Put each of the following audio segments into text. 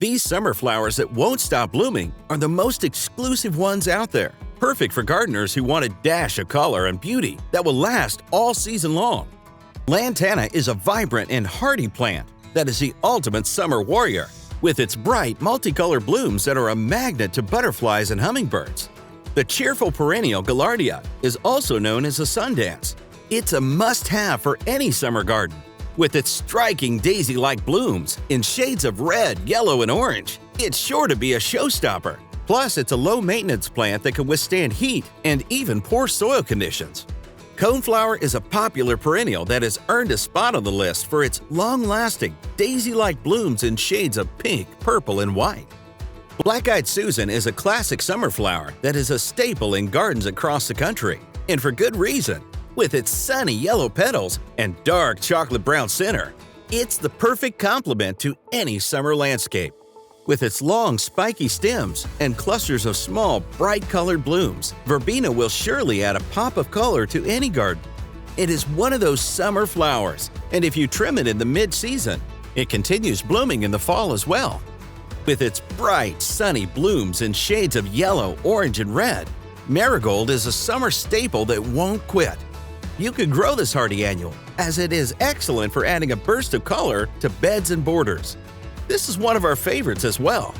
These summer flowers that won't stop blooming are the most exclusive ones out there, perfect for gardeners who want a dash of color and beauty that will last all season long. Lantana is a vibrant and hardy plant that is the ultimate summer warrior, with its bright, multicolored blooms that are a magnet to butterflies and hummingbirds. The cheerful perennial Gaillardia is also known as a sundance. It's a must-have for any summer garden. With its striking daisy-like blooms in shades of red, yellow, and orange, it's sure to be a showstopper. Plus, it's a low-maintenance plant that can withstand heat and even poor soil conditions. Coneflower is a popular perennial that has earned a spot on the list for its long-lasting, daisy-like blooms in shades of pink, purple, and white. Black-eyed Susan is a classic summer flower that is a staple in gardens across the country, and for good reason. With its sunny yellow petals and dark chocolate brown center, it's the perfect complement to any summer landscape. With its long, spiky stems and clusters of small, bright-colored blooms, verbena will surely add a pop of color to any garden. It is one of those summer flowers, and if you trim it in the mid-season, it continues blooming in the fall as well. With its bright, sunny blooms in shades of yellow, orange, and red, marigold is a summer staple that won't quit. You can grow this hardy annual, as it is excellent for adding a burst of color to beds and borders. This is one of our favorites as well.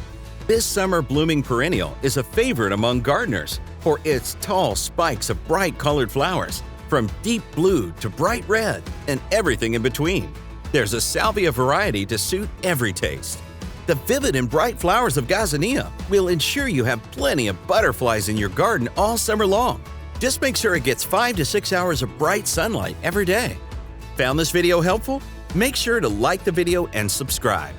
This summer blooming perennial is a favorite among gardeners for its tall spikes of bright colored flowers, from deep blue to bright red and everything in between. There's a salvia variety to suit every taste. The vivid and bright flowers of gazania will ensure you have plenty of butterflies in your garden all summer long. Just make sure it gets 5 to 6 hours of bright sunlight every day. Found this video helpful? Make sure to like the video and subscribe.